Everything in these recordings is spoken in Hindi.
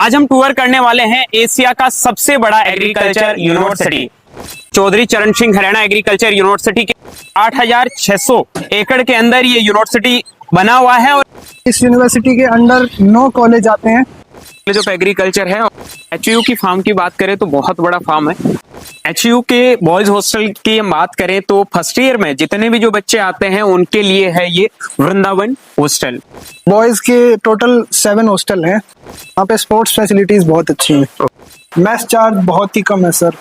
आज हम टूर करने वाले हैं एशिया का सबसे बड़ा एग्रीकल्चर यूनिवर्सिटी चौधरी चरण सिंह हरियाणा एग्रीकल्चर यूनिवर्सिटी के 8,600 एकड़ के अंदर ये यूनिवर्सिटी बना हुआ है। और इस यूनिवर्सिटी के अंडर 9 कॉलेज आते हैं। कॉलेज ऑफ एग्रीकल्चर है। एचयू की फार्म की बात करें तो बहुत बड़ा फार्म है। एचयू के बॉयज हॉस्टल की हम बात करें तो फर्स्ट ईयर में जितने भी जो बच्चे आते हैं उनके लिए है ये वृंदावन हॉस्टल। बॉयज के टोटल 7 हॉस्टल हैं। यहाँ पे स्पोर्ट्स फैसिलिटीज बहुत अच्छी हैं। मैथ चार्ज बहुत ही कम है सर।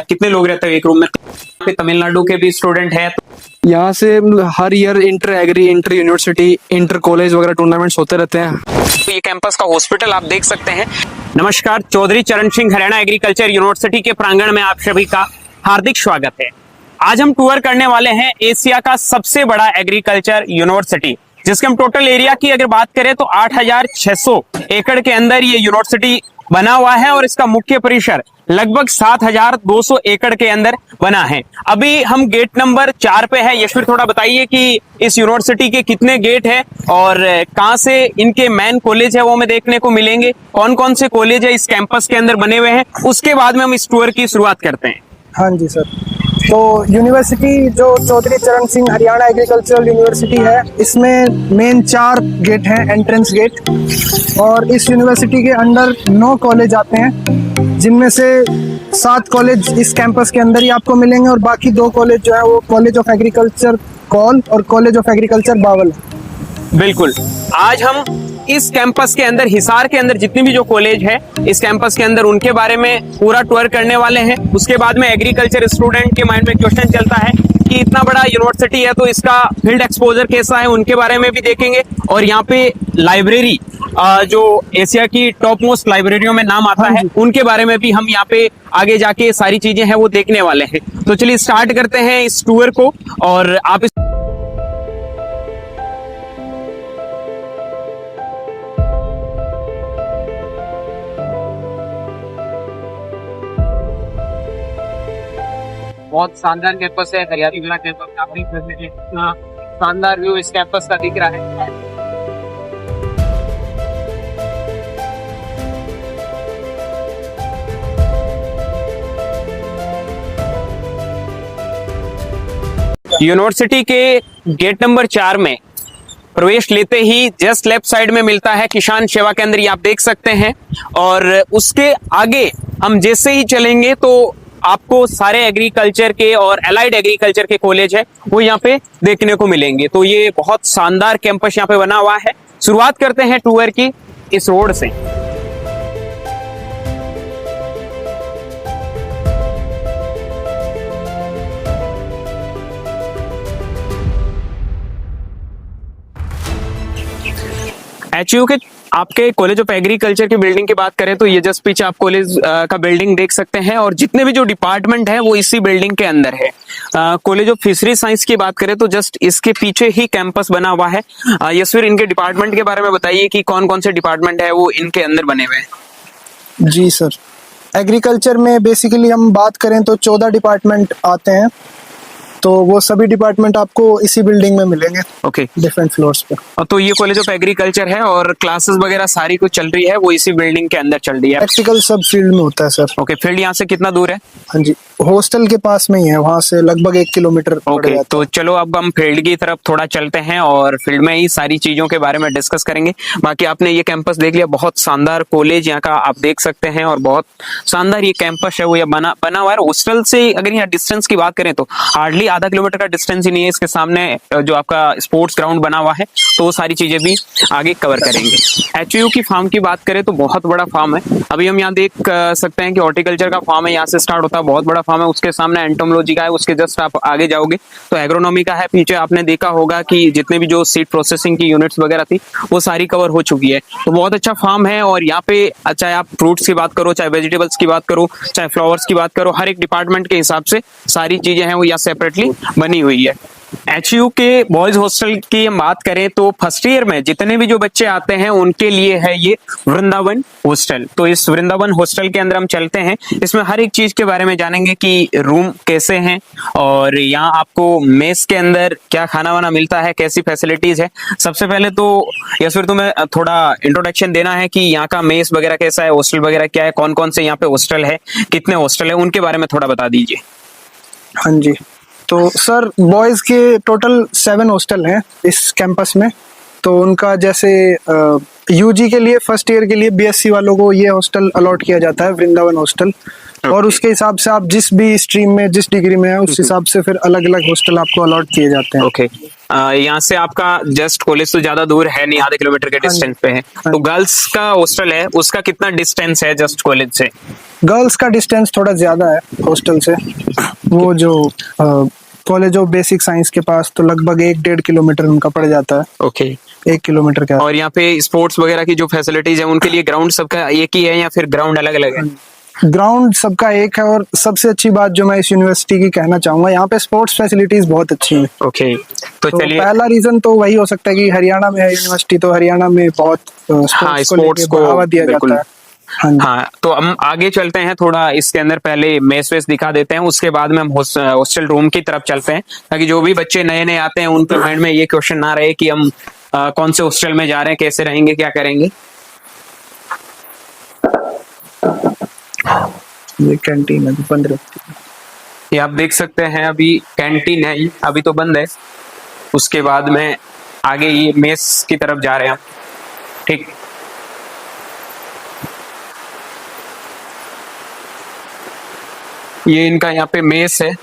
कितने लोग रहते हैं एक रूम में? तमिलनाडु के भी स्टूडेंट हैं। यहाँ से हर year inter agri, inter university, inter college वगैरह टूर्नामेंट्स होते रहते हैं। तो ये कैंपस का हॉस्पिटल आप देख सकते हैं। नमस्कार, चौधरी चरण सिंह हरियाणा एग्रीकल्चर यूनिवर्सिटी के प्रांगण में आप सभी का हार्दिक स्वागत है। आज हम टूर करने वाले हैं एशिया का सबसे बड़ा एग्रीकल्चर यूनिवर्सिटी, जिसके हम टोटल एरिया की अगर बात करें तो 8,600 एकड़ के अंदर ये यूनिवर्सिटी बना हुआ है और इसका मुख्य परिसर लगभग 7,200 एकड़ के अंदर बना है। अभी हम गेट नंबर 4 पे है। यशवीर थोड़ा बताइए कि इस यूनिवर्सिटी के कितने गेट है और कहां से इनके मेन कॉलेज है वो हमें देखने को मिलेंगे, कौन कौन से कॉलेज है इस कैंपस के अंदर बने हुए हैं, उसके बाद में हम इस टूर की शुरुआत करते हैं। हाँ जी सर। तो यूनिवर्सिटी जो चौधरी चरण सिंह हरियाणा एग्रीकल्चरल यूनिवर्सिटी है, इसमें मेन 4 गेट हैं, एंट्रेंस गेट। और इस यूनिवर्सिटी के अंडर 9 कॉलेज आते हैं, जिनमें से 7 कॉलेज इस कैंपस के अंदर ही आपको मिलेंगे और बाकी 2 कॉलेज जो है वो कॉलेज ऑफ एग्रीकल्चर कॉल और कॉलेज ऑफ एग्रीकल्चर बावल। बिल्कुल, आज हम इस कैंपस के अंदर, हिसार के अंदर जितनी भी जो कॉलेज है इस कैंपस के अंदर, उनके बारे में पूरा टूर करने वाले हैं। उसके बाद में एग्रीकल्चर स्टूडेंट के माइंड में क्वेश्चन चलता है कि इतना बड़ा यूनिवर्सिटी है तो इसका फील्ड एक्सपोजर कैसा है, उनके बारे में भी देखेंगे। और यहाँ पे लाइब्रेरी जो एशिया की टॉप मोस्ट लाइब्रेरियों में नाम आता है, उनके बारे में भी हम यहाँ पे आगे जाके सारी चीजें हैं वो देखने वाले हैं। तो चलिए स्टार्ट करते हैं इस टूर को। और आप बहुत शानदार कैंपस है, हरियाली भरा कैंपस। काफी शानदार व्यू इस कैंपस का दिख रहा है। यूनिवर्सिटी के गेट नंबर 4 में प्रवेश लेते ही जस्ट लेफ्ट साइड में मिलता है किसान सेवा केंद्र, ये आप देख सकते हैं। और उसके आगे हम जैसे ही चलेंगे तो आपको सारे एग्रीकल्चर के और एलाइड एग्रीकल्चर के कॉलेज है वो यहाँ पे देखने को मिलेंगे। तो ये बहुत शानदार कैंपस यहाँ पे बना हुआ है। शुरुआत करते हैं टूर की इस रोड से। एचयू के आपके कॉलेज ऑफ एग्रीकल्चर की बिल्डिंग की बात करें तो ये जस्ट पीछे आप कॉलेज का बिल्डिंग देख सकते हैं और जितने भी जो डिपार्टमेंट है वो इसी बिल्डिंग के अंदर है। कॉलेज ऑफ फिशरी साइंस की बात करें तो जस्ट इसके पीछे ही कैंपस बना हुआ है। यशवीर, इनके डिपार्टमेंट के बारे में बताइए कि कौन कौन से डिपार्टमेंट है वो इनके अंदर बने हुए हैं। जी सर, एग्रीकल्चर में बेसिकली हम बात करें तो 14 डिपार्टमेंट आते हैं। तो वो सभी डिपार्टमेंट आपको इसी बिल्डिंग में मिलेंगे। ओके, डिफरेंट फ्लोर्स पे। तो ये कॉलेज ऑफ एग्रीकल्चर है और क्लासेस वगैरह सारी कुछ चल रही है वो इसी बिल्डिंग के अंदर चल रही है। प्रैक्टिकल सब फील्ड में होता है सर। ओके, फील्ड यहाँ से कितना दूर है? हाँ जी, हॉस्टल के पास में ही है, वहाँ से लगभग 1 किलोमीटर। ओके, तो चलो अब हम फील्ड की तरफ थोड़ा चलते हैं और फील्ड में ही सारी चीजों के बारे में डिस्कस करेंगे। बाकी आपने ये कैंपस देख लिया, बहुत शानदार कॉलेज यहाँ का आप देख सकते हैं और बहुत शानदार ये कैंपस है वो ये बना हुआ है। हॉस्टल से अगर यहाँ डिस्टेंस की बात करें तो हार्डली आधा किलोमीटर का डिस्टेंस ही नहीं है। इसके सामने जो आपका स्पोर्ट्स ग्राउंड बना हुआ है तो वो सारी चीजें भी आगे कवर करेंगे। एचयू की फार्म की बात करें तो बहुत बड़ा फार्म है। अभी हम यहाँ देख सकते हैं कि हॉर्टिकल्चर का फार्म है, यहाँ से स्टार्ट होता है, बहुत बड़ा फार्म है। उसके सामने एंटोमोलॉजी का है, उसके जस्ट आप आगे जाओगे तो एग्रोनॉमी का है। पीछे आपने देखा होगा कि जितने भी जो सीड प्रोसेसिंग की यूनिट्स वगैरह थी वो सारी कवर हो चुकी है। तो बहुत अच्छा फार्म है। और यहाँ पे चाहे आप फ्रूट्स की बात करो, चाहे वेजिटेबल्स की बात करो, चाहे फ्लावर्स की बात करो, हर एक डिपार्टमेंट के हिसाब से सारी चीजें हैं वो यहाँ सेपरेटली बनी हुई है। एचयू के बॉयज हॉस्टल की हम बात करें तो फर्स्ट ईयर में जितने भी जो बच्चे आते हैं उनके लिए है ये वृंदावन हॉस्टल। तो इस वृंदावन हॉस्टल के अंदर हम चलते हैं, इसमें हर एक चीज के बारे में जानेंगे कि रूम कैसे हैं और यहाँ आपको मेस के अंदर क्या खाना वाना मिलता है, कैसी फैसिलिटीज है। सबसे पहले तो यशवीर तुम्हें थोड़ा इंट्रोडक्शन देना है कि यहाँ का मेस वगैरह कैसा है, हॉस्टल वगैरह क्या है, कौन कौन से यहाँ पे हॉस्टल है, कितने हॉस्टल है, उनके बारे में थोड़ा बता दीजिए। हाँ जी, तो सर बॉयज़ के टोटल 7 हॉस्टल हैं इस कैंपस में। तो उनका जैसे यूजी के लिए फर्स्ट ईयर के लिए बीएससी वालों को ये हॉस्टल अलॉट किया जाता है, वृंदावन हॉस्टल। और उसके हिसाब से आप जिस भी स्ट्रीम में जिस डिग्री में है उस हिसाब से फिर अलग अलग हॉस्टल आपको अलॉट किए जाते हैं। ओके, यहाँ से आपका जस्ट कॉलेज तो ज्यादा दूर है नहीं, आधे किलोमीटर के डिस्टेंस पे है। तो गर्ल्स का हॉस्टल है, उसका कितना डिस्टेंस है जस्ट कॉलेज से? गर्ल्स का डिस्टेंस थोड़ा ज्यादा है हॉस्टल से। वो जो कॉलेज ऑफ बेसिक साइंस के पास तो लगभग 1-1.5 किलोमीटर उनका पड़ जाता है। ओके, 1 किलोमीटर का। और यहाँ पे स्पोर्ट्स वगैरह की जो फैसिलिटीज है उनके लिए ग्राउंड सबका एक ही है या फिर ग्राउंड अलग अलग है? ग्राउंड सबका एक है। और सबसे अच्छी बात जो मैं इस यूनिवर्सिटी की कहना चाहूंगा, यहाँ पे स्पोर्ट्स फैसिलिटीज बहुत अच्छी हैं। ओके, तो तो चलिए। पहला रीजन तो वही हो सकता है कि हरियाणा में है यूनिवर्सिटी, तो हरियाणा में बहुत हाँ, स्पोर्ट्स को बढ़ावा दिया जाता है। हाँ जी। हाँ, तो हम आगे चलते हैं थोड़ा, इसके अंदर पहले मेस वेस दिखा देते हैं, उसके बाद में हम हॉस्टल रूम की तरफ चलते हैं, ताकि जो भी बच्चे नए नए आते हैं उनके माइंड में ये क्वेश्चन ना रहे कि हम कौन से हॉस्टल में जा रहे हैं, कैसे रहेंगे, क्या करेंगे। ये कैंटीन है, बंद रहती है। ये आप देख सकते हैं, अभी कैंटीन है, अभी तो बंद है। उसके बाद में आगे ये मेस की तरफ जा रहे हैं हम। ठीक, ये इनका यहाँ पे मेस है।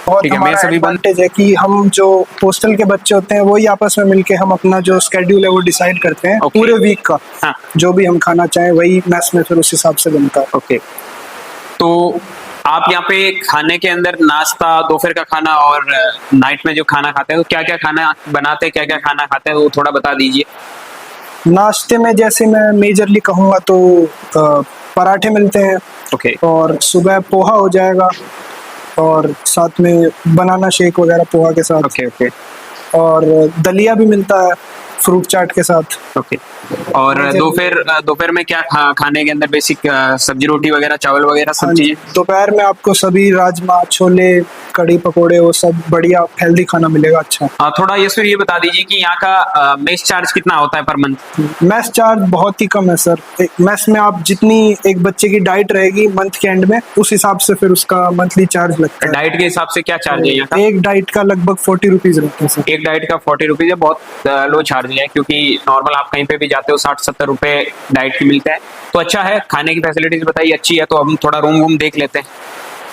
और ठीक है, हमारा मेस अभी बंद। एडवांटेज है कि हम जो हॉस्टल के बच्चे होते हैं वही आपस में मिलके हम अपना जो स्केड्यूल है वो डिसाइड करते हैं। Okay. पूरे वीक का हाँ। जो भी हम खाना चाहें वही मैस में फिर उस हिसाब से बनता है। ओके, तो आप यहाँ पे खाने के अंदर नाश्ता, दोपहर का खाना और नाइट में जो खाना खाते हैं, तो क्या क्या खाना बनाते हैं, क्या क्या खाना खाते हैं, वो थोड़ा बता दीजिए। नाश्ते में जैसे मैं मेजरली कहूँगा तो पराठे मिलते हैं। ओके, और सुबह पोहा हो जाएगा और साथ में बनाना शेक वगैरह पोहा के साथ। ओके, ओके, और दलिया भी मिलता है फ्रूट चाट के साथ। ओके। और दोपहर में क्या खाने के अंदर बेसिक सब्जी रोटी वगैरह, चावल वगैरह सब चीजें? दोपहर में आपको सभी राजमा, छोले, कड़ी पकोड़े, वो सब बढ़िया हेल्दी खाना मिलेगा। अच्छा, थोड़ा ये बता दीजिए कि यहाँ का मेस चार्ज कितना होता है पर मंथ? मेस चार्ज बहुत ही कम है सर। मेस में आप जितनी एक बच्चे की डाइट रहेगी मंथ के एंड में, उस हिसाब से फिर उसका मंथली चार्ज लगता है। डाइट के हिसाब से क्या चार्ज है यहाँ का? एक डाइट का लगभग 40 रुपीज रहता है सर। एक डाइट का 40 रुपीज है, बहुत लो चार्ज है, क्योंकि नॉर्मल आप कहीं पे भी जाते हो 60-70 रुपए डाइट की मिलता है। तो अच्छा है, खाने की फैसिलिटीज बताइए अच्छी है। तो हम थोड़ा रूम वूम देख लेते हैं।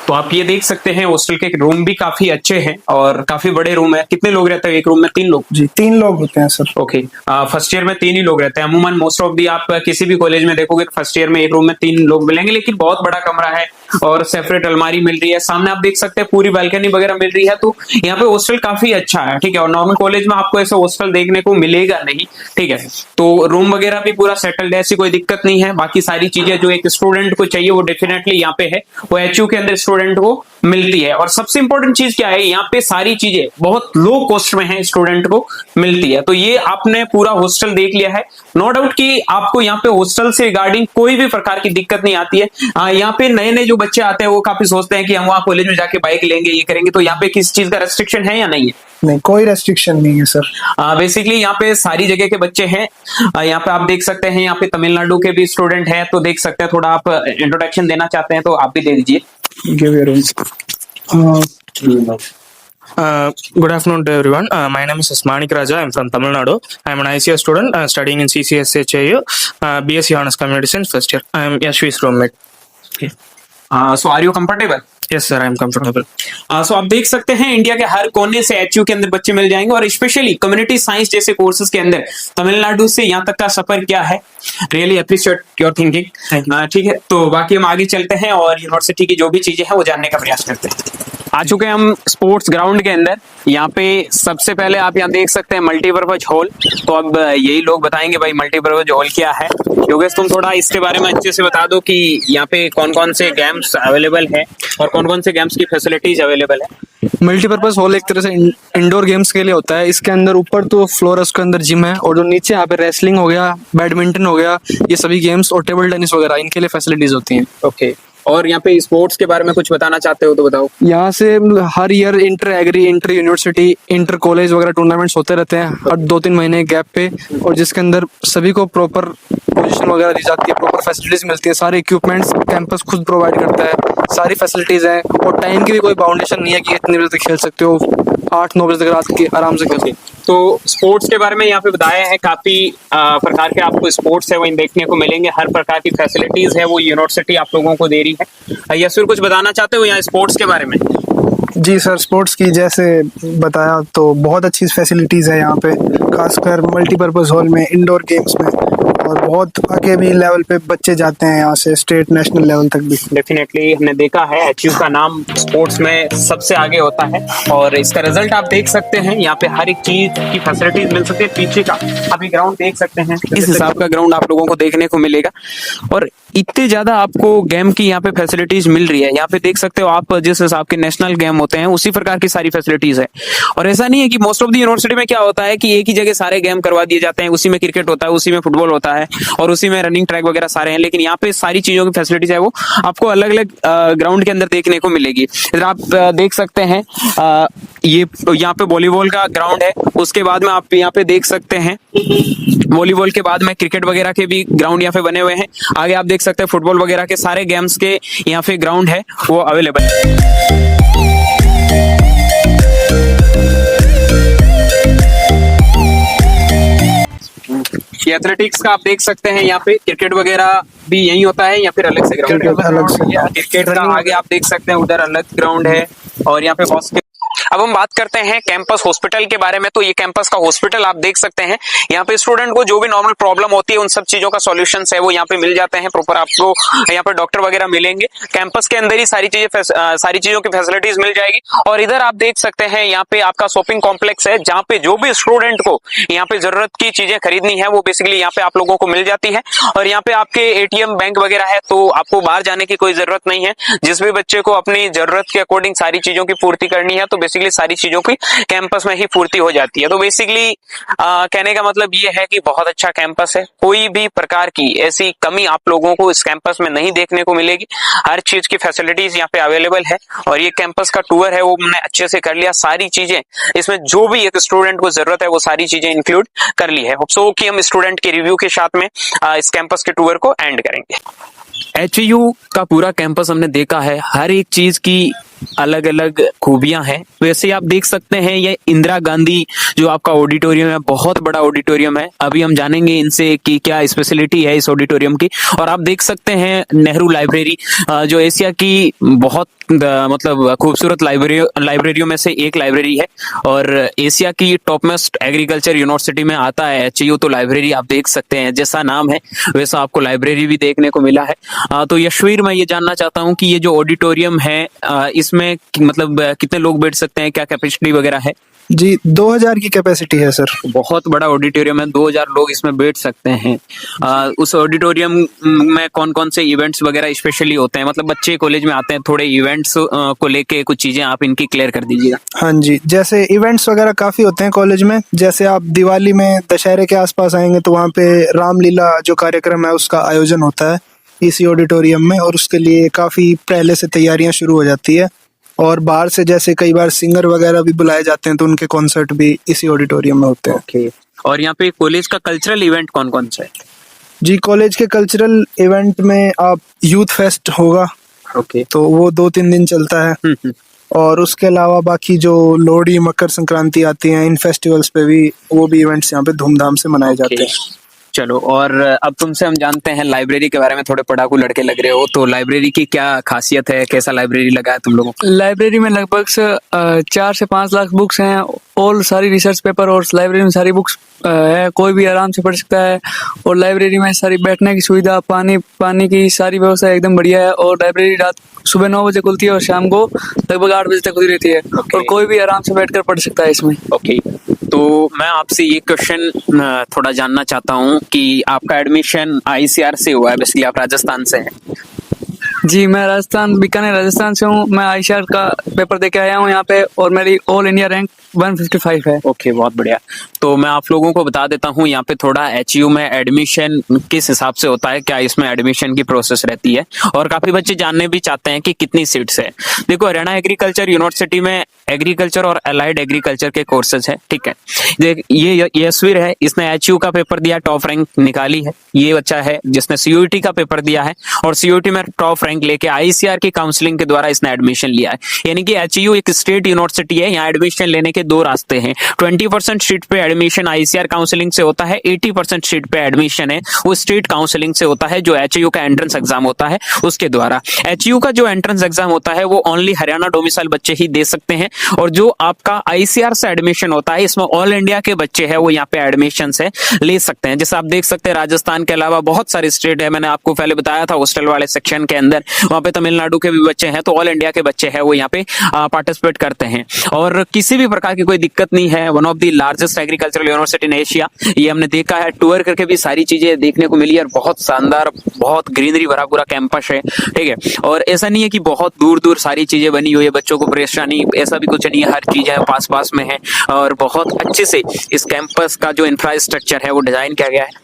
तो आप ये देख सकते हैं हॉस्टल के रूम भी काफी अच्छे हैं और काफी बड़े रूम है। कितने लोग रहते हैं एक रूम में? 3 लोग? जी, 3 लोग होते हैं सर। ओके, फर्स्ट ईयर में 3 ही लोग रहते हैं। अमूमन मोस्ट ऑफ दी आप किसी भी कॉलेज में देखोगे फर्स्ट ईयर में एक रूम में 3 लोग मिलेंगे, लेकिन बहुत बड़ा कमरा है और सेपरेट अलमारी मिल रही है। सामने आप देख सकते हैं पूरी बालकनी वगैरह मिल रही है। तो यहाँ पे हॉस्टल काफी अच्छा है। ठीक है, और नॉर्मल कॉलेज में आपको ऐसा हॉस्टल देखने को मिलेगा नहीं। ठीक है, तो रूम वगैरह भी पूरा सेटल्ड है, ऐसी कोई दिक्कत नहीं है। बाकी सारी चीजें जो एक स्टूडेंट को चाहिए वो डेफिनेटली यहाँ पे है, वो एचयू के अंदर स्टूडेंट को मिलती है। और सबसे इंपॉर्टेंट चीज क्या है, यहाँ पे सारी चीजें बहुत लो कॉस्ट में है, स्टूडेंट को मिलती है। तो ये आपने पूरा हॉस्टल देख लिया है। नो डाउट कि आपको यहाँ पे हॉस्टल से रिगार्डिंग कोई भी प्रकार की दिक्कत नहीं आती है। यहाँ पे नए नए जो बच्चे आते हैं वो काफी सोचते हैं कि हम वहाँ कॉलेज में जाके बाइक लेंगे, ये करेंगे। तो यहाँ पे किसी चीज का रेस्ट्रिक्शन है या नहीं है? नहीं, कोई रेस्ट्रिक्शन नहीं है सर। बेसिकली यहाँ पे सारी जगह के बच्चे हैं। यहाँ पे आप देख सकते हैं, यहाँ पे तमिलनाडु के भी स्टूडेंट हैं। तो देख सकते हैं, थोड़ा आप इंट्रोडक्शन देना चाहते हैं तो आप भी दे दीजिए। Good afternoon to everyone. My name is Manik Raja. I'm from Tamil Nadu. I'm an ICS student studying in CCSHIU, BSc Honors Community Science first year. I'm Yashvi's roommate. Okay. So are you comfortable? Yes sir, I'm comfortable. सो आप देख सकते हैं इंडिया के हर कोने से एचयू के अंदर बच्चे मिल जाएंगे और स्पेशली कम्युनिटी साइंस जैसे कोर्सेज के अंदर तमिलनाडु से यहाँ तक का सफर क्या है। Really appreciate your thinking. ठीक है, तो बाकी हम आगे चलते हैं और यूनिवर्सिटी की जो भी चीजें हैं वो जानने का प्रयास करते हैं। आ चुके हैं हम स्पोर्ट्स ग्राउंड के अंदर। यहाँ पे सबसे पहले आप यहाँ देख सकते हैं मल्टीपर्पज हॉल। तो अब यही लोग बताएंगे भाई मल्टीपर्पज हॉल क्या है। योगेश, तुम थोड़ा इसके बारे में अच्छे से बता दो कि यहाँ पे कौन कौन से गेम्स अवेलेबल है और कौन कौन से गेम्स की फैसिलिटीज अवेलेबल है। मल्टीपर्पज हॉल एक तरह से इंडोर गेम्स के लिए होता है। इसके अंदर ऊपर तो फ्लोर है, उसके अंदर जिम है, और जो नीचे यहाँ पे रेसलिंग हो गया, बैडमिंटन हो गया, ये सभी गेम्स और टेबल टेनिस वगैरह इनके लिए फैसिलिटीज होती हैं। ओके, और यहाँ पे स्पोर्ट्स के बारे में कुछ बताना चाहते हो तो बताओ। यहाँ से हर year inter agri, inter university, inter college वगैरह टूर्नामेंट्स होते रहते हैं हर 2-3 महीने गैप पे, और जिसके अंदर सभी को प्रॉपर पोजीशन वगैरह दी जाती है, प्रॉपर फैसिलिटीज मिलती है, सारे इक्विपमेंट्स कैंपस खुद प्रोवाइड करता है, सारी फैसिलिटीज हैं, और टाइम की भी कोई बाउंडेशन नहीं है कि इतने बजे तक खेल सकते हो, 8-9 बजे तक रात के आराम से खेल सकते हो। तो स्पोर्ट्स के बारे में यहाँ पे बताया है, काफी प्रकार के आपको स्पोर्ट्स है वो देखने को मिलेंगे, हर प्रकार की फैसिलिटीज है वो यूनिवर्सिटी आप लोगों को दे रही है। यशवीर कुछ बताना चाहते हो यहाँ स्पोर्ट्स के बारे में? जी सर, स्पोर्ट्स की जैसे बताया तो बहुत अच्छी फैसिलिटीज़ है यहाँ पे, खासकर मल्टीपर्पज़ हॉल में, इंडोर गेम्स में, और बहुत आगे भी लेवल पे बच्चे जाते हैं यहाँ से, स्टेट नेशनल लेवल तक भी। डेफिनेटली हमने देखा है एचयू का नाम स्पोर्ट्स में सबसे आगे होता है, और इसका रिजल्ट आप देख सकते हैं। यहाँ पे हर एक चीज की फैसिलिटीज मिल सकती है। पीछे का आप ये ग्राउंड देख सकते हैं, इस हिसाब का ग्राउंड आप लोगों को देखने को मिलेगा, और इतने ज्यादा आपको गेम की यहाँ पे फैसिलिटीज मिल रही है। यहाँ पे देख सकते हो आप, जिस हिसाब के नेशनल गेम होते हैं उसी प्रकार की सारी फैसिलिटीज है। और ऐसा नहीं है कि मोस्ट ऑफ द यूनिवर्सिटी में क्या होता है कि एक ही जगह सारे गेम करवा दिए जाते हैं, उसी में क्रिकेट होता है, उसी में फुटबॉल होता है, और उसी में रनिंग ट्रैक वगैरह सारे हैं। लेकिन यहाँ पे सारी चीजों की फैसिलिटीज है वो आपको अलग अलग ग्राउंड के अंदर देखने को मिलेगी। इधर आप देख सकते हैं ये यहाँ पे वॉलीबॉल का ग्राउंड है, उसके बाद में आप यहाँ पे देख सकते हैं वॉलीबॉल के बाद में क्रिकेट वगैरह के भी ग्राउंड यहाँ पे बने हुए हैं। आगे आप देख सकते हैं फुटबॉल वगैरह के सारे गेम्स के यहाँ पे ग्राउंड है वो अवेलेबल है। ये एथलेटिक्स का आप देख सकते हैं, यहाँ पे क्रिकेट वगैरह भी यही होता है या फिर अलग से ग्राउंड है? अलग से। क्रिकेट का आगे आप देख सकते हैं उधर अलग ग्राउंड है, और यहाँ पे बास्केट। अब हम बात करते हैं कैंपस हॉस्पिटल के बारे में। तो ये कैंपस का हॉस्पिटल आप देख सकते हैं, यहाँ पे स्टूडेंट को जो भी नॉर्मल प्रॉब्लम होती है उन सब चीजों का सॉल्यूशंस है वो यहाँ पे मिल जाते हैं प्रॉपर। आपको यहाँ पे डॉक्टर वगैरह मिलेंगे, कैंपस के अंदर ही सारी चीजों की फैसिलिटीज मिल जाएगी। और इधर आप देख सकते हैं यहाँ पे आपका शॉपिंग कॉम्प्लेक्स है, जहाँ पे जो भी स्टूडेंट को यहाँ पे जरूरत की चीजें खरीदनी है वो बेसिकली यहाँ पे आप लोगों को मिल जाती है। और यहाँ पे आपके एटीएम बैंक वगैरह है, तो आपको बाहर जाने की कोई जरूरत नहीं है। जिस भी बच्चे को अपनी जरूरत के अकॉर्डिंग सारी चीजों की पूर्ति करनी है तो बेसिकली सारी चीजों की कैंपस में ही पूर्ति हो जाती है। तो बेसिकली कहने का मतलब ये है कि बहुत अच्छा कैंपस है, कोई भी प्रकार की ऐसी कमी आप लोगों को इस कैंपस में नहीं देखने को मिलेगी। हर चीज की फैसिलिटीज यहाँ पे अवेलेबल है, और ये कैंपस का टूर है वो हमने अच्छे से कर लिया। सारी चीजें इसमें जो भी एक स्टूडेंट को जरूरत है वो सारी चीजें इंक्लूड कर ली है। सो कि हम स्टूडेंट के रिव्यू के साथ में इस कैंपस के टूर को एंड करेंगे। एचयू का पूरा कैंपस हमने देखा है, हर एक चीज की अलग अलग खूबियां हैं। वैसे आप देख सकते हैं ये इंदिरा गांधी जो आपका ऑडिटोरियम है, बहुत बड़ा ऑडिटोरियम है। अभी हम जानेंगे इनसे कि क्या स्पेशलिटी है इस ऑडिटोरियम की। और आप देख सकते हैं नेहरू लाइब्रेरी, जो एशिया की बहुत मतलब खूबसूरत लाइब्रेरियों में से एक लाइब्रेरी है, और एशिया की टॉप मोस्ट एग्रीकल्चर यूनिवर्सिटी में आता है एचयू। तो लाइब्रेरी आप देख सकते हैं, जैसा नाम है वैसा आपको लाइब्रेरी भी देखने को मिला है। तो यशवीर, मैं ये जानना चाहता हूँ कि ये जो ऑडिटोरियम है इसमें मतलब कितने लोग बैठ सकते हैं, क्या कैपेसिटी वगैरह है? जी 2000 की कैपेसिटी है सर। बहुत बड़ा ऑडिटोरियम है, 2000 लोग इसमें बैठ सकते हैं। उस ऑडिटोरियम में कौन कौन से इवेंट्स वगैरह स्पेशली होते हैं? मतलब बच्चे कॉलेज में आते हैं, थोड़े इवेंट्स को लेके कुछ चीजें आप इनकी क्लियर कर दीजिएगा। हाँ जी, जैसे इवेंट्स वगैरह काफ़ी होते हैं कॉलेज में। जैसे आप दिवाली में, दशहरे के आसपास आएंगे तो वहाँ पे रामलीला जो कार्यक्रम है उसका आयोजन होता है इसी ऑडिटोरियम में, और उसके लिए काफ़ी पहले से तैयारियां शुरू हो जाती है। और बाहर से जैसे कई बार सिंगर वगैरह भी बुलाए जाते हैं तो उनके कॉन्सर्ट भी इसी ऑडिटोरियम में होते हैं। ओके, और यहाँ पे कॉलेज का कल्चरल इवेंट कौन कौन सा है? जी, कॉलेज के कल्चरल इवेंट में आप यूथ फेस्ट होगा, ओके, तो वो 2-3 दिन चलता है। और उसके अलावा बाकी जो लोहड़ी, मकर संक्रांति आती हैं, इन फेस्टिवल्स पे भी वो भी इवेंट्स यहाँ पे धूमधाम से मनाए जाते हैं। चलो, और अब तुमसे हम जानते हैं लाइब्रेरी के बारे में। थोड़े पढ़ाकू लड़के लग रहे हो, तो लाइब्रेरी की क्या खासियत है, कैसा लाइब्रेरी लगा है तुम लोगों को? लाइब्रेरी में लगभग 4 से 5 लाख बुक्स हैं, और सारी रिसर्च पेपर, और लाइब्रेरी में सारी बुक्स है, कोई भी आराम से पढ़ सकता है। और लाइब्रेरी में सारी बैठने की सुविधा, पानी की सारी व्यवस्था एकदम बढ़िया है। और लाइब्रेरी रात सुबह 9 बजे खुलती है और शाम को लगभग 8 बजे तक खुली रहती है। और कोई भी आराम से बैठकर पढ़ सकता है इसमें। ओके, तो मैं आपसे ये क्वेश्चन थोड़ा जानना चाहता हूँ कि आपका एडमिशन आईसीआर से हुआ है, बेसिकली आप राजस्थान से हैं। जी, मैं राजस्थान बीकानेर राजस्थान से हूँ। मैं आईसीआर का पेपर दे के आया हूँ यहाँ पे और मेरी ऑल इंडिया रैंक 155 है। ओके, बहुत बढ़िया। तो मैं आप लोगों को बता देता हूँ यहाँ पे थोड़ा एचयू में एडमिशन किस हिसाब से होता है, क्या इसमें एडमिशन की प्रोसेस रहती है, और काफी बच्चे जानने भी चाहते हैं कि कितनी सीट्स है। देखो, हरियाणा एग्रीकल्चर यूनिवर्सिटी में एग्रीकल्चर और अलाइड एग्रीकल्चर के कोर्सेज है, ठीक है। ये यशवीर है, इसने एचयू का पेपर दिया, टॉप रैंक निकाली है। ये बच्चा है जिसने सीयूईटी का पेपर दिया है और सीयूईटी में टॉप रैंक लेके आईसीआर की काउंसलिंग के द्वारा इसने एडमिशन लिया है। यानी कि एचयू एक स्टेट यूनिवर्सिटी है, यहाँ एडमिशन लेने के दो रास्ते हैं। 20% सीट पे एडमिशन आईसीआर काउंसलिंग से होता है, 80% सीट पे एडमिशन है वो स्टेट काउंसलिंग से होता है, जो एचयू का एंट्रेंस एग्जाम होता है उसके द्वारा। एचयू का जो एंट्रेंस एग्जाम होता है वो ओनली हरियाणा डोमिसाइल बच्चे ही दे सकते हैं, और जो आपका आईसीआर से एडमिशन होता है इसमें ऑल इंडिया के बच्चे हैं वो यहाँ पे एडमिशन से ले सकते हैं। जैसे आप देख सकते हैं राजस्थान के अलावा बहुत सारे स्टेट है, मैंने आपको पहले बताया था हॉस्टल वाले सेक्शन के अंदर, वहां पे तमिलनाडु के भी बच्चे हैं, तो ऑल इंडिया के बच्चे हैं वो यहाँ पे पार्टिसिपेट करते हैं और किसी भी प्रकार की कोई दिक्कत नहीं है। One of the largest agricultural university in Asia, ये हमने देखा है, टूर करके भी सारी चीजें देखने को मिली और बहुत शानदार, बहुत ग्रीनरी भरा पूरा कैंपस है, ठीक है। और ऐसा नहीं है कि बहुत दूर दूर सारी चीजें बनी हुई है, बच्चों को परेशानी ऐसा भी कुछ नहीं है, हर चीज है पास पास में है और बहुत अच्छे से इस कैंपस का जो इंफ्रास्ट्रक्चर है वो डिजाइन किया गया है,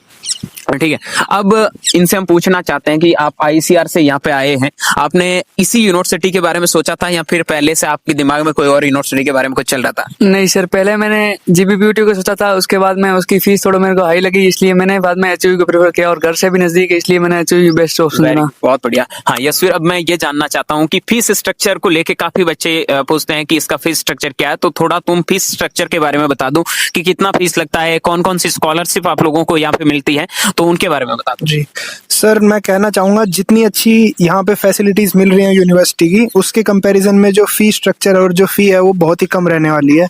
ठीक है। अब इनसे हम पूछना चाहते हैं कि आप आईसीआर से यहाँ पे आए हैं, आपने इसी यूनिवर्सिटी के बारे में सोचा था या फिर पहले से आपके दिमाग में कोई और यूनिवर्सिटी के बारे में कुछ चल रहा था? नहीं सर, पहले मैंने जीबीपीयूटी को सोचा था, उसके बाद में उसकी फीस थोड़ा मेरे को हाई लगी, इसलिए मैंने बाद में एचयू को प्रेफर किया और घर से भी नजदीक है इसलिए मैंने एचयू बेस्ट ऑप्शन चुना। बहुत बढ़िया। हाँ यशवीर, अब मैं ये जानना चाहता हूँ कि फीस स्ट्रक्चर को लेके काफी बच्चे पूछते हैं कि इसका फीस स्ट्रक्चर क्या है, तो थोड़ा तुम फीस स्ट्रक्चर के बारे में बता दो कि कितना फीस लगता है, कौन कौन सी स्कॉलरशिप आप लोगों को यहाँ पे मिलती है, तो उनके बारे में बता दो। जी सर, मैं कहना चाहूँगा जितनी अच्छी यहाँ पे फैसिलिटीज़ मिल रही हैं यूनिवर्सिटी की, उसके कंपैरिजन में जो फी स्ट्रक्चर और जो फ़ी है वो बहुत ही कम रहने वाली है।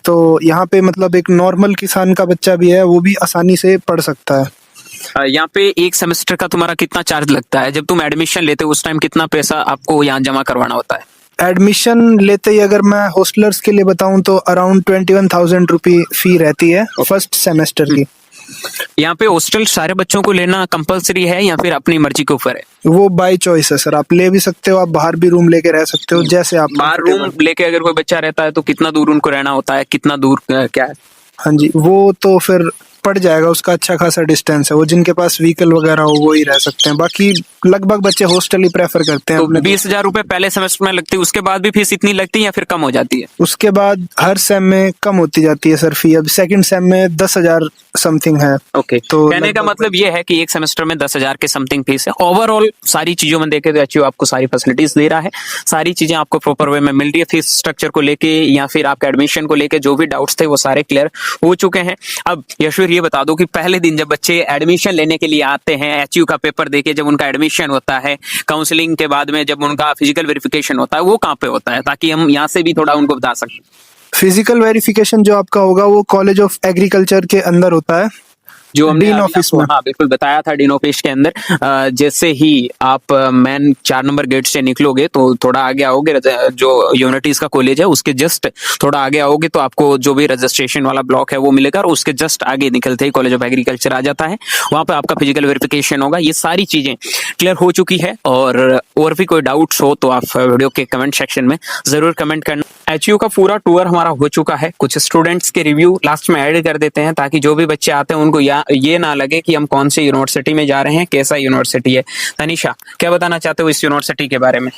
तो यहाँ पे मतलब एक नॉर्मल किसान का बच्चा भी है वो भी आसानी से पढ़ सकता है। यहाँ पे एक सेमेस्टर का तुम्हारा कितना चार्ज लगता है? जब तुम एडमिशन लेते हो उस टाइम कितना पैसा आपको यहाँ जमा करवाना होता है? एडमिशन लेते ही अगर मैं हॉस्टलर्स के लिए बताऊं तो अराउंड 21,000 रुपी फी रहती है फर्स्ट सेमेस्टर की। यहाँ पे हॉस्टल सारे बच्चों को लेना कंपलसरी है या फिर अपनी मर्जी के ऊपर है? वो बाय चॉइस है सर, आप ले भी सकते हो, आप बाहर भी रूम लेके रह सकते हो, जैसे आप बाहर रूम लेके अगर कोई बच्चा रहता है तो कितना दूर उनको रहना होता है, कितना दूर क्या है? हाँ जी, वो तो फिर पड़ जाएगा, उसका अच्छा खासा डिस्टेंस है, वो जिनके पास व्हीकल वगैरह हो वो ही रह सकते हैं, बाकी लगभग बच्चे हॉस्टल ही प्रेफर करते हैं। तो 20,000 रुपए पहले सेमेस्टर में लगती है, उसके बाद भी फीस इतनी लगती है या फिर कम हो जाती है? उसके बाद हर सेम में कम होती जाती है सर फी, अब सेकंड सेम में 10,000 समथिंग है। ओके, तो कहने का मतलब ये है कि एक सेमेस्टर में 10,000 के समथिंग फीस है। ओवरऑल सारी चीजों में देखे तो एचयू आपको सारी फैसिलिटीज दे रहा है, सारी चीजें आपको प्रॉपर वे में मिल रही है। फीस स्ट्रक्चर को लेके या फिर आपके एडमिशन को लेके जो भी डाउट्स थे वो सारे क्लियर हो चुके हैं। अब यशवीर ये बता दो कि पहले दिन जब बच्चे एडमिशन लेने के लिए आते हैं, एचयू का पेपर देके जब उनका एडमिशन होता है, काउंसलिंग के बाद में जब उनका फिजिकल वेरिफिकेशन होता है, वो कहाँ पे होता है, ताकि हम यहाँ से भी थोड़ा उनको बता सकें? फिजिकल वेरिफिकेशन जो आपका होगा वो कॉलेज ऑफ एग्रीकल्चर के अंदर होता है, जो हमने डीन ऑफिस में। हाँ बिल्कुल बताया था, डीन ऑफिस के अंदर। जैसे ही आप मेन 4 नंबर गेट से निकलोगे तो थोड़ा आगे आओगे, जो यूनिटीज का कॉलेज है उसके जस्ट थोड़ा आगे आओगे तो आपको जो भी रजिस्ट्रेशन वाला ब्लॉक है वो मिलेगा, और उसके जस्ट आगे निकलते ही कॉलेज ऑफ एग्रीकल्चर आ जाता है, वहां पे आपका फिजिकल वेरिफिकेशन होगा। ये सारी चीजें क्लियर हो चुकी है, और भी कोई डाउट्स हो तो आप वीडियो के कमेंट सेक्शन में जरूर कमेंट करना। एचयू का पूरा टूर हमारा हो चुका है, कुछ स्टूडेंट्स के रिव्यू लास्ट में ऐड कर देते हैं ताकि जो भी बच्चे आते हैं उनको ये ना लगे कि हम कौन सी यूनिवर्सिटी में जा रहे हैं, कैसा यूनिवर्सिटी है। तनिषा, क्या बताना चाहते हो इस यूनिवर्सिटी के बारे में?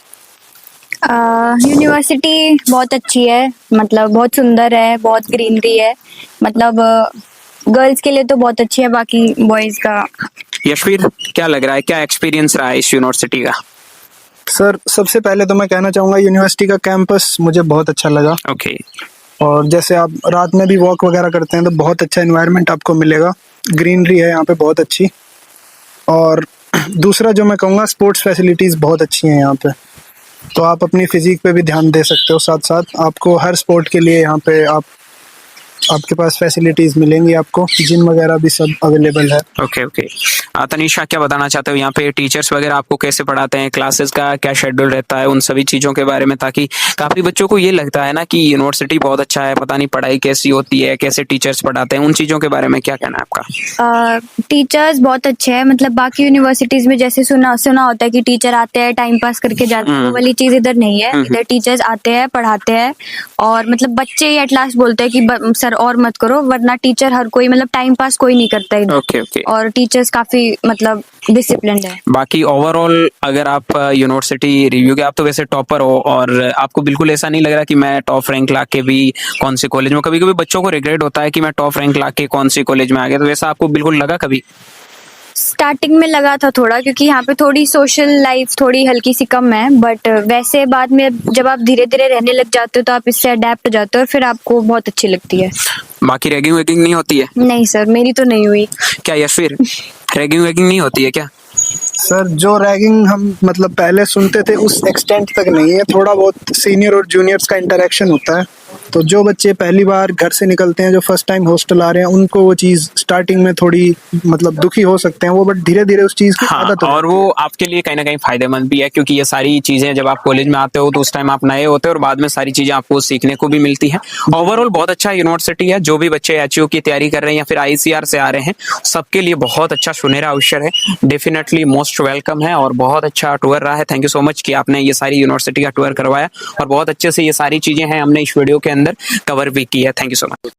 यूनिवर्सिटी बहुत अच्छी है, मतलब बहुत सुंदर है, बहुत ग्रीनरी है, मतलब गर्ल्स के लिए तो बहुत अच्छी है, बाकी बॉयज का। यशवीर, क्या लग रहा है, क्या एक्सपीरियंस रहा है इस यूनिवर्सिटी का? सर सबसे पहले तो मैं कहना चाहूँगा यूनिवर्सिटी का कैंपस मुझे बहुत अच्छा लगा। ओके। और जैसे आप रात में भी वॉक वगैरह करते हैं तो बहुत अच्छा एनवायरनमेंट आपको मिलेगा, ग्रीनरी है यहाँ पे बहुत अच्छी। और दूसरा जो मैं कहूँगा, स्पोर्ट्स फैसिलिटीज़ बहुत अच्छी हैं यहाँ पे, तो आप अपनी फिजिक पे भी ध्यान दे सकते हो, साथ साथ आपको हर स्पोर्ट के लिए यहाँ पे आप आपके पास फैसिलिटीज मिलेंगी, आपको जिम वगैरह भी सब अवेलेबल है। Okay okay. तनीषा, क्या बताना चाहते हो यहाँ पे टीचर्स वगैरह आपको कैसे पढ़ाते हैं, क्लासेस का क्या शेड्यूल रहता है, उन सभी चीजों के बारे में, ताकि काफी बच्चों को ये लगता है ना कि यूनिवर्सिटी बहुत अच्छा है, पता नहीं पढ़ाई कैसी होती है, कैसे टीचर्स पढ़ाते हैं, उन चीजों के बारे में क्या कहना है आपका? टीचर्स बहुत अच्छे हैं, मतलब बाकी यूनिवर्सिटीज में जैसे सुना होता है कि टीचर आते हैं टाइम पास करके जाते हैं, वो वाली चीज इधर नहीं है। इधर टीचर्स आते हैं, पढ़ाते हैं, और मतलब बच्चे ही एट लास्ट बोलते हैं कि सर और मत करो, वरना टीचर हर कोई मतलब टाइम पास कोई नहीं करता इधर। Okay okay. और टीचर्स काफी मतलब डिसिप्लिन्ड है। बाकी ओवरऑल अगर आप यूनिवर्सिटी रिव्यू के, आप तो वैसे टॉपर हो, और आपको बिल्कुल ऐसा नहीं लग रहा कि मैं टॉप रैंक ला के भी कौन सी कॉलेज में, कभी कभी बच्चों को रिग्रेट होता है कि मैं टॉप रैंक ला के कौन सी कॉलेज में आ गया, तो वैसा आपको बिल्कुल लगा कभी? स्टार्टिंग में लगा था थोड़ा, क्योंकि यहाँ पे थोड़ी सोशल लाइफ थोड़ी हल्की सी कम है, बट वैसे बाद में जब आप धीरे धीरे रहने लग जाते हो तो आप इससे अडेप्ट हो जाते हो, और फिर आपको बहुत अच्छी लगती है। बाकी रैगिंग वैगिंग नहीं होती है? नहीं सर, मेरी तो नहीं हुई। क्या यशवीर, रैगिंग वैगिंग नहीं होती है क्या? सर जो रैगिंग हम मतलब पहले सुनते थे उस एक्सटेंट तक नहीं है, थोड़ा बहुत सीनियर और जूनियर्स का इंटरेक्शन होता है। तो जो बच्चे पहली बार घर से निकलते हैं, जो फर्स्ट टाइम हॉस्टल आ रहे हैं, उनको वो चीज स्टार्टिंग में थोड़ी मतलब दुखी हो सकते हैं वो, बट धीरे धीरे उस चीज की हाँ, आदत हो और वो आपके लिए कहीं ना कहीं फायदेमंद भी है, क्योंकि ये सारी चीजें जब आप कॉलेज में आते हो तो उस टाइम आप नए होते हो, और बाद में सारी चीजें आपको सीखने को भी मिलती है। ओवरऑल बहुत अच्छा यूनिवर्सिटी है। जो भी बच्चे एचयू की तैयारी कर रहे हैं या फिर आईसीआर से आ रहे हैं, सबके लिए बहुत अच्छा सुनहरा अवसर है। डेफिनेटली मोस्ट वेलकम है, और बहुत अच्छा टूर रहा है। थैंक यू सो मच कि आपने ये सारी यूनिवर्सिटी का टूर करवाया, और बहुत अच्छे से ये सारी चीजें हैं हमने इस वीडियो के अंदर कवर भी की है। Thank you so much.